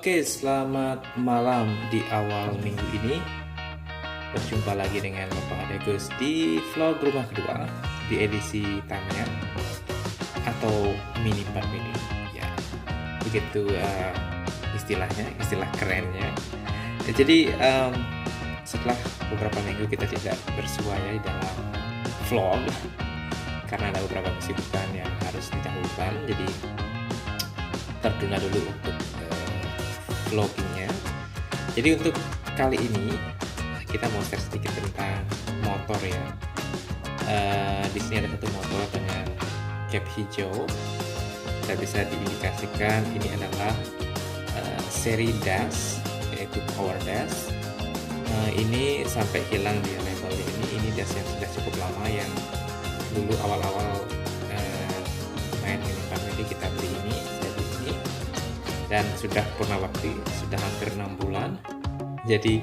Oke, selamat malam di awal minggu ini. Berjumpa lagi dengan Bapak Adegus di vlog rumah kedua di edisi Tamiya atau mini family. Ya, begitu istilahnya, istilah kerennya. Ya, jadi setelah beberapa minggu kita tidak bersuara di dalam vlog karena ada beberapa kesibukan yang harus didahulukan, jadi tertunda dulu untuk vloggingnya. Jadi untuk kali ini kita mau share sedikit tentang motor ya. Di sini ada satu motor dengan cap hijau. Kita bisa diindikasikan ini adalah seri dash, yaitu power dash. Ini sampai hilang di label ini. Ini dash yang sudah cukup lama, yang dulu awal-awal main mini family kita beli ini. Dan sudah purna waktu, sudah hampir 6 bulan. Jadi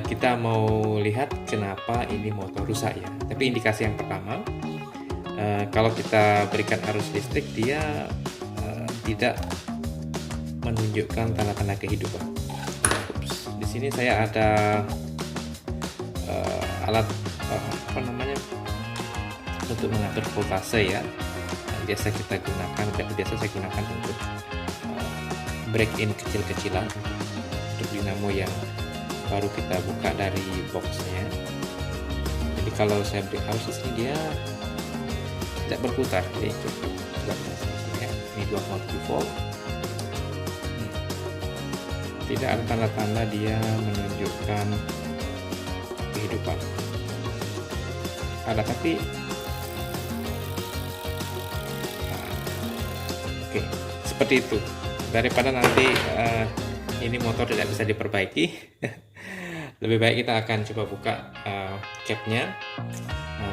kita mau lihat kenapa ini motor rusak ya. Tapi indikasi yang pertama, kalau kita berikan arus listrik, dia tidak menunjukkan tanda-tanda kehidupan. Ups. Di sini saya ada alat untuk mengatur voltase ya. Biasa kita gunakan, biasa saya gunakan untuk break-in kecil-kecilan untuk dinamo yang baru kita buka dari boxnya. Jadi kalau saya beri arus di sini dia tidak berputar, jadi cukup ya. Ini 2,7 volt. Tidak ada tanda-tanda dia menunjukkan kehidupan. Ada tapi oke, seperti itu. Daripada nanti ini motor tidak bisa diperbaiki, lebih baik kita akan coba buka capnya.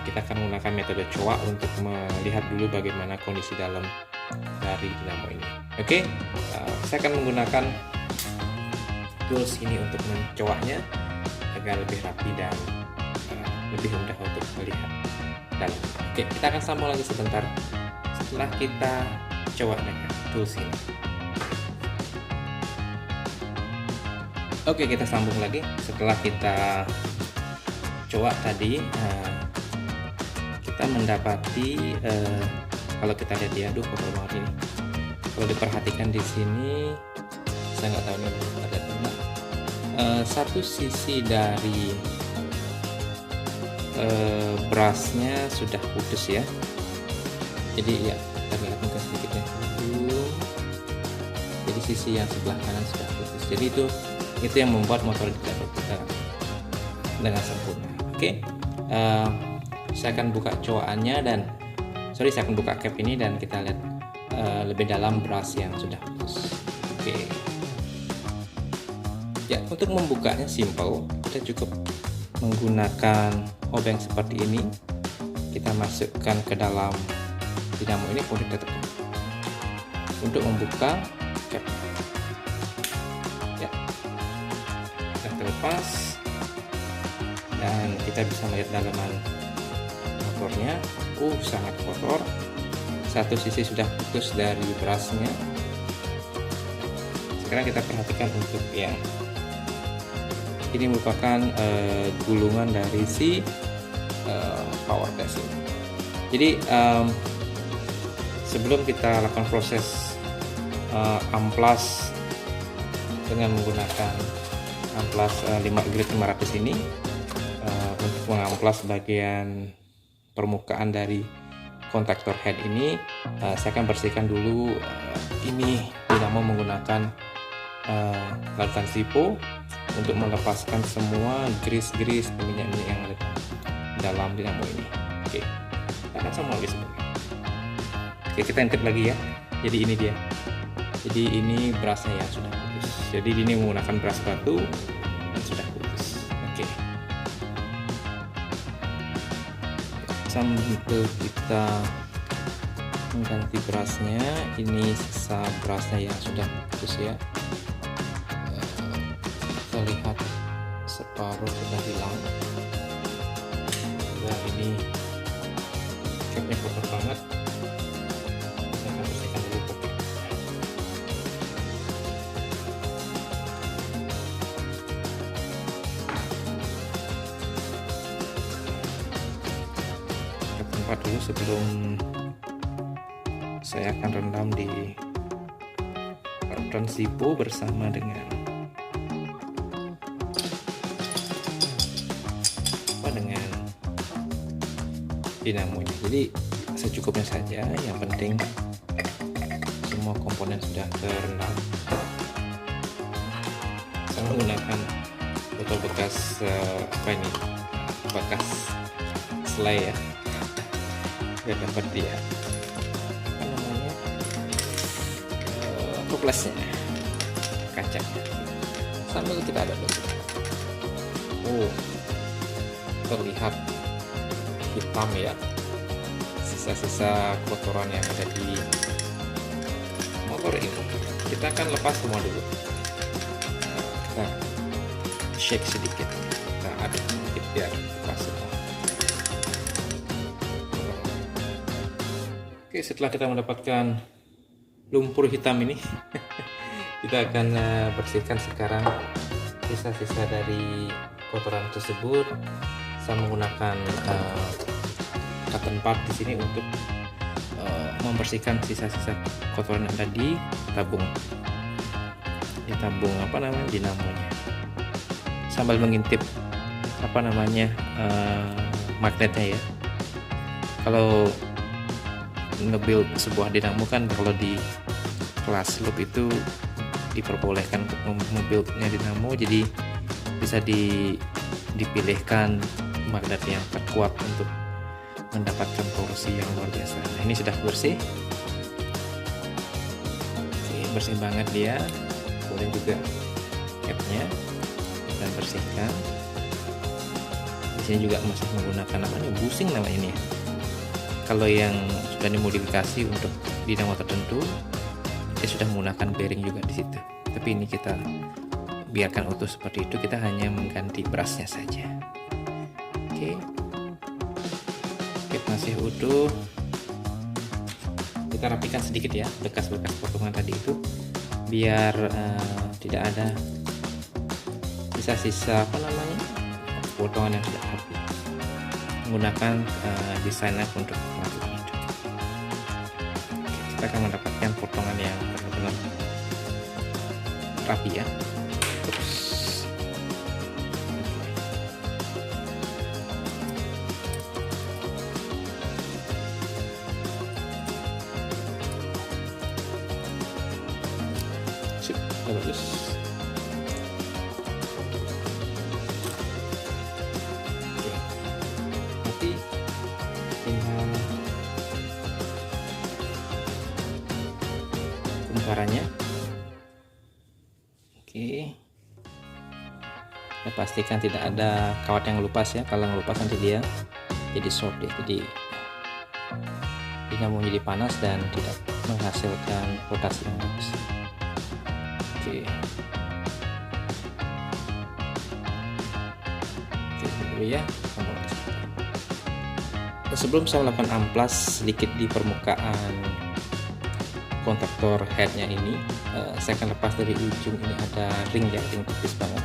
Kita akan menggunakan metode coak untuk melihat dulu bagaimana kondisi dalam dari dinamo ini. Oke, saya akan menggunakan tools ini untuk mencoaknya agar lebih rapi dan lebih mudah untuk melihat dalam. Oke, kita akan sambung lagi sebentar setelah kita coak dengan tools ini. Oke, kita sambung lagi setelah kita coak tadi. Kita mendapati kalau kita lihat ya, aduh kotor banget ini. Kalau diperhatikan di sini, saya nggak tahu nih ada tidak. Satu sisi dari brushnya sudah putus ya. Jadi ya, kita lihat mungkin sedikitnya. Jadi sisi yang sebelah kanan sudah putus. Jadi itu yang membuat motor tidak berputar dengan sempurna. Oke, saya akan buka coakannya dan saya akan buka cap ini dan kita lihat lebih dalam brush yang sudah putus. Oke, ya, untuk membukanya simple, kita cukup menggunakan obeng seperti ini. Kita masukkan ke dalam dinamo ini, kemudian kita tekan untuk membuka cap. Terlepas dan kita bisa melihat dalaman motornya. Sangat kotor. Satu sisi sudah putus dari brushnya. Sekarang kita perhatikan untuk yang ini merupakan gulungan dari si power dash ini. Jadi sebelum kita lakukan proses amplas dengan menggunakan amplas 5 grit 500 ini, untuk mengamplas bagian permukaan dari kontaktor head ini, saya akan bersihkan dulu ini dinamo menggunakan larutan Zippo untuk melepaskan semua grease-grease minyak-minyak yang ada dalam dinamo ini. Oke, kita akan sama lagi sebenarnya. Oke, kita intip lagi ya. Jadi ini dia. Jadi ini brushnya yang sudah putus. Jadi ini menggunakan brush batu dan sudah putus. Oke. Sambil kita mengganti brushnya, ini sisa brushnya yang sudah putus ya. Kita lihat separuh sudah hilang. Nah, ini capnya kotor banget. Saya akan bersihkan dulu pakai sapa dulu sebelum saya akan rendam di Zippo bersama dengan dinamonya. Jadi secukupnya saja, yang penting semua komponen sudah terendam. Saya menggunakan botol bekas bekas selai ya, biar dapat dia toplesnya, kacanya. Sambil kita ada dulu. Terlihat hitam ya, sisa-sisa kotoran yang ada di motor ini. Kita akan lepas semua dulu. Kita shake sedikit, kita aduk sedikit biar lepas semua. Oke, setelah kita mendapatkan lumpur hitam ini kita akan bersihkan sekarang sisa-sisa dari kotoran tersebut. Saya menggunakan cotton pad di sini untuk membersihkan sisa-sisa kotoran yang ada di tabung dinamonya, sambil mengintip magnetnya ya. Kalau nge-build sebuah dinamo kan, kalau di kelas loop itu diperbolehkan untuk nge-buildnya dinamo, jadi bisa dipilihkan magnet yang terkuat untuk mendapatkan torsi yang luar biasa. Nah, ini sudah bersih. Oke, bersih banget dia. Kemudian juga capnya kita bersihkan. Di sini juga masih menggunakan busing namanya ini ya. Kalau yang sudah dimodifikasi untuk dinamo tertentu, dia sudah menggunakan bearing juga di situ. Tapi ini kita biarkan utuh seperti itu, kita hanya mengganti brusnya saja. Oke, masih utuh. Kita rapikan sedikit ya bekas-bekas potongan tadi itu, biar tidak ada sisa-sisa potongan yang tidak rapi. Menggunakan design knife untuk melakukan itu. Oke, kita akan mendapatkan potongan yang benar-benar rapi ya. Bagus. Oke. Nanti tinggal kumparannya. Oke. Kita pastikan tidak ada kawat yang lepas ya. Kalau ngelupas nanti dia jadi short deh. Jadi dinamo jadi panas dan tidak menghasilkan rotasi yang bagus. Oke, dulu ya. Sebelum saya melakukan amplas sedikit di permukaan kontaktor headnya ini, saya akan lepas dari ujung ini, ada ring ya, ring tipis banget.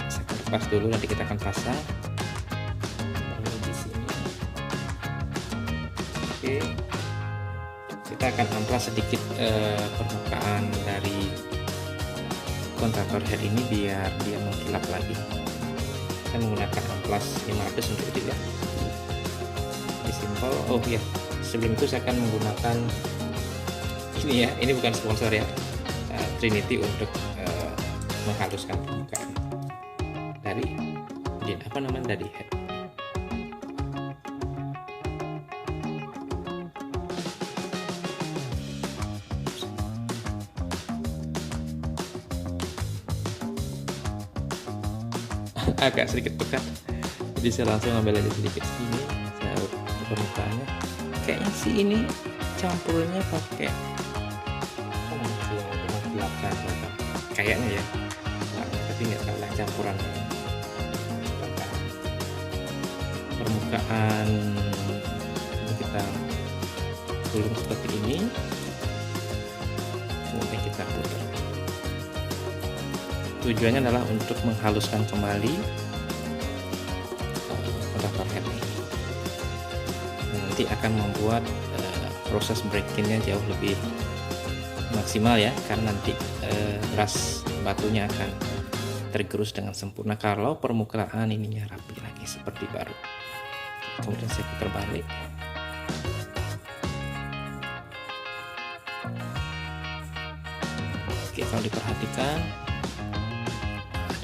Saya akan lepas dulu, nanti kita akan pasang di sini. Oke. Kita akan amplas sedikit permukaan dari kontaktor head ini biar dia mengkilap lagi. Saya menggunakan amplas 500 untuk itu ya. Ini simple. Oh ya, sebelum itu saya akan menggunakan ini ya. Ini bukan sponsor ya, Trinity untuk menghaluskan permukaan dari dari head. Agak sedikit pekat, jadi saya langsung ambil aja sedikit sini, saya urut permukaannya. Kayaknya sih ini campurnya pakai kayaknya ya, tapi nggak tahu lah campurannya. Permukaan ini kita gulung seperti ini, kemudian kita putar. Tujuannya adalah untuk menghaluskan kembali kontaktor head ini. nanti akan membuat proses break-in-nya jauh lebih maksimal ya, karena nanti beras batunya akan tergerus dengan sempurna kalau permukaan ininya rapi lagi seperti baru. Kemudian saya putar balik. Oke, kalau diperhatikan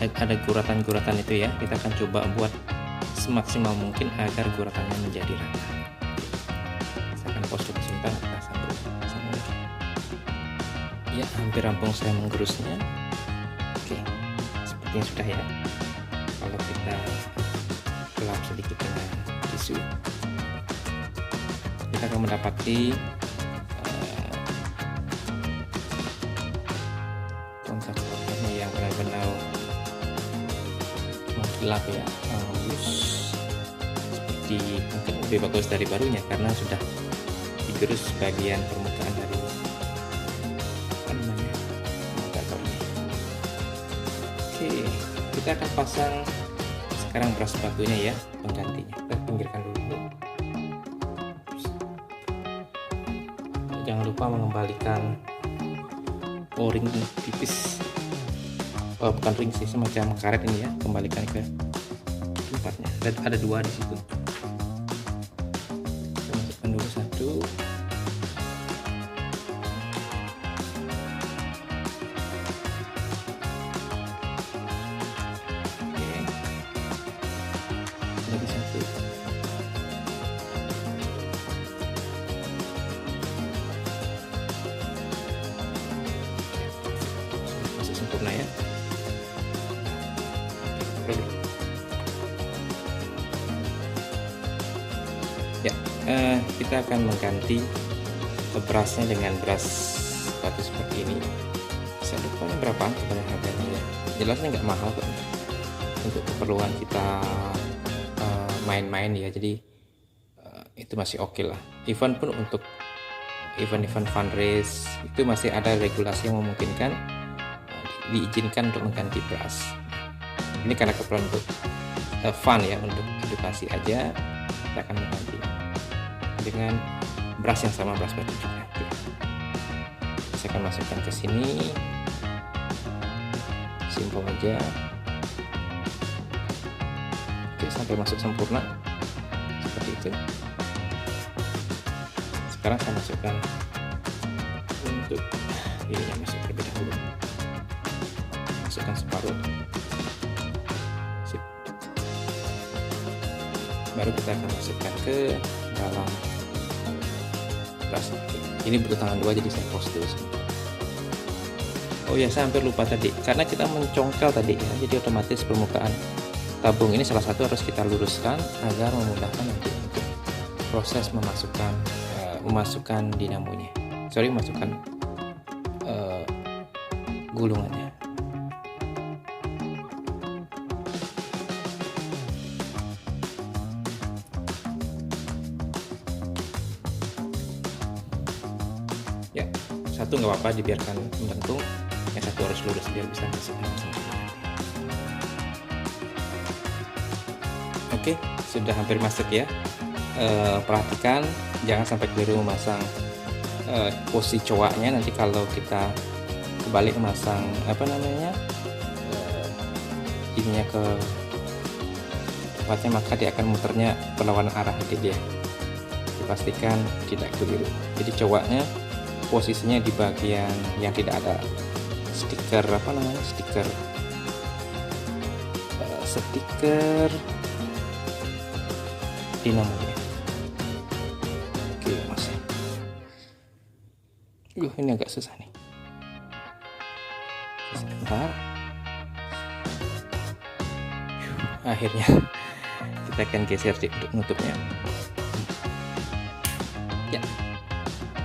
ada guratan-guratan itu ya, kita akan coba buat semaksimal mungkin agar guratannya menjadi rata. Saya akan pause dulu sebentar, kita sambung lagi. Ya, hampir rampung saya menggerusnya. Oke, sepertinya sudah ya. Kalau kita gelap sedikit dengan tisu, kita akan mendapati kontak warnanya yang benar-benar mengkilap ya, halus, seperti mungkin lebih bagus dari barunya karena sudah digerus bagian permukaan dari indikatornya. Oke, kita akan pasang sekarang beras batunya ya, penggantinya. Kita pinggirkan dulu. Jangan lupa mengembalikan O-ring tipis, bukan ring sih, semacam karet ini ya, kembalikan ke tempatnya. Ada dua di situ. Kita masukkan dulu satu. Oke, lagi satu. Masuk sempurna ya. Ya, kita akan mengganti berasnya dengan beras batu seperti ini. Saya lupa berapaan sebenarnya harganya ya. Jelasnya nggak mahal kok. Untuk keperluan kita main-main ya, jadi itu masih oke lah. Event pun untuk event-event fundraise itu masih ada regulasi yang memungkinkan diizinkan untuk mengganti beras. Ini karena keperluan untuk fun ya, untuk edukasi aja, kita akan mengganti dengan beras yang sama, beras batu juga. Saya akan masukkan ke sini, simpel aja. Oke, sampai masuk sempurna seperti itu. Sekarang saya masukkan untuk ini, masuk terlebih dahulu. Masukkan separuh. Sip. Baru kita akan masukkan ke dalam beras. Ini butuh tangan dua, jadi saya pause dulu sebentar. Oh ya, saya hampir lupa tadi, karena kita mencongkel tadi ya, jadi otomatis permukaan tabung ini salah satu harus kita luruskan agar memudahkan nanti untuk proses memasukkan dinamonya. Memasukkan gulungannya. Ya, satu nggak apa-apa, dibiarkan menggantung, yang satu harus lurus biar bisa masuk langsung. Oke, sudah hampir masuk ya. Perhatikan jangan sampai keliru memasang posisi cowoknya. Nanti kalau kita kebalik memasang ininya ke tempatnya, maka dia akan muternya berlawanan arah. Jadi dia dipastikan tidak keliru. Jadi cowoknya posisinya di bagian yang tidak ada stiker stiker dinamonya. Oke, masih. Ini agak susah nih. Sebentar. Akhirnya kita akan geser untuk nutupnya. Ya,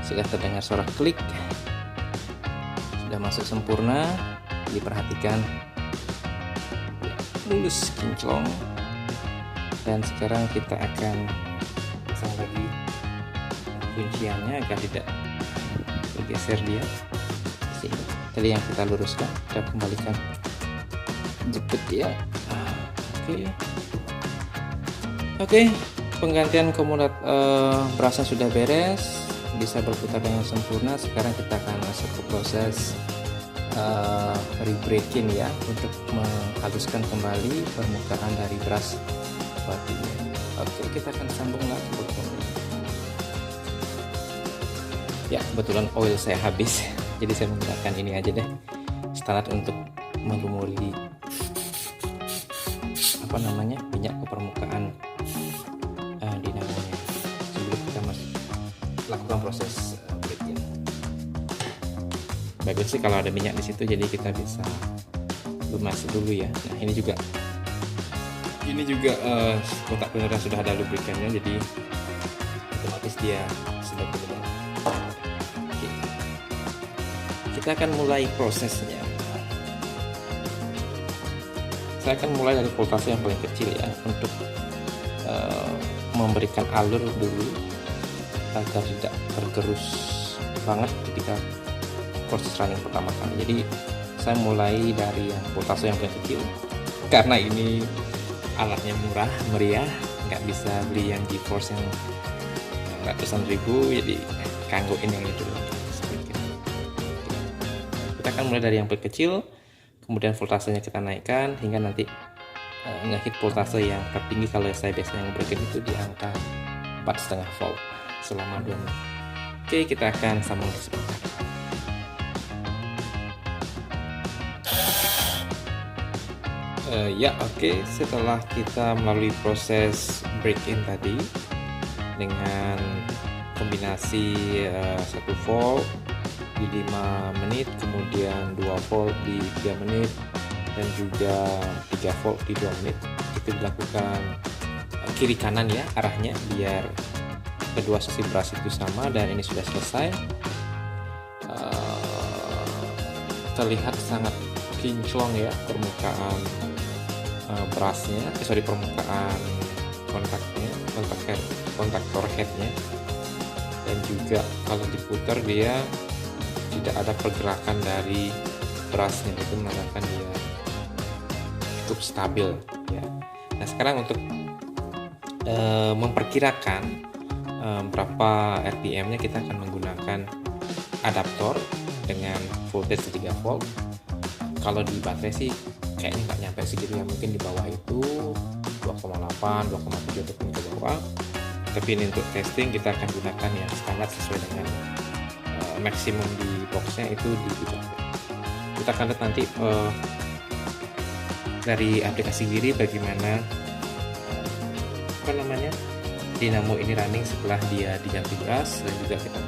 sudah terdengar suara klik. Sudah masuk sempurna. Diperhatikan mulus, kinclong. Dan sekarang kita akan pasang lagi kunciannya agar tidak bergeser dia. Sini. Tadi yang kita luruskan, kita kembalikan, jepit dia. Oke, penggantian berasnya sudah beres, bisa berputar dengan sempurna. Sekarang kita akan masuk ke proses rebreaking ya, untuk menghaluskan kembali permukaan dari brush batunya. Oke, kita akan sambung lagi botolnya. Ya, kebetulan oil saya habis, jadi saya menggunakan ini aja deh, standar untuk melumuri minyak ke permukaan dinamonya sebelum kita lakukan proses breaking. Bagus sih kalau ada minyak di situ, jadi kita bisa lumasi dulu ya. Nah, ini juga kotak penyerang sudah ada lubrikannya, jadi otomatis dia sudah berubah. Oke. Kita akan mulai prosesnya. Saya akan mulai dari voltase yang paling kecil ya, untuk memberikan alur dulu agar tidak tergerus banget ketika proses running pertama kali. Jadi saya mulai dari yang voltase yang paling kecil, karena ini alatnya murah meriah, nggak bisa beli yang GeForce yang ratusan ribu, jadi kanggoin yang itu. Kita akan mulai dari yang paling kecil, kemudian voltasenya kita naikkan hingga nanti ngehit voltase yang tertinggi. Kalau saya biasanya yang breaking itu di angka 4,5 volt selama 2 menit. Oke, kita akan sambung sebentar. Oke, setelah kita melalui proses break-in tadi dengan kombinasi 1 volt di 5 menit, kemudian 2 volt di 3 menit, dan juga 3 volt di 2 menit, itu dilakukan kiri kanan ya arahnya, biar kedua sisi brush itu sama. Dan ini sudah selesai. Terlihat sangat kinclong ya permukaan brushnya, permukaan kontaktor headnya, dan juga kalau diputar dia tidak ada pergerakan dari brushnya, itu menandakan dia cukup stabil ya. Nah, sekarang untuk memperkirakan berapa RPM-nya, kita akan menggunakan adaptor dengan voltage 3 volt. Kalau di baterai sih kayaknya nggak nyampe segitu ya, mungkin di bawah itu 2,8, 2,7 ataupun ke bawah. Tapi ini untuk testing kita akan gunakan yang standar sesuai dengan maksimum di boxnya itu di 3 volt. Kita akan lihat nanti dari aplikasi Wiri bagaimana dinamo ini running setelah dia diganti brush, dan juga kita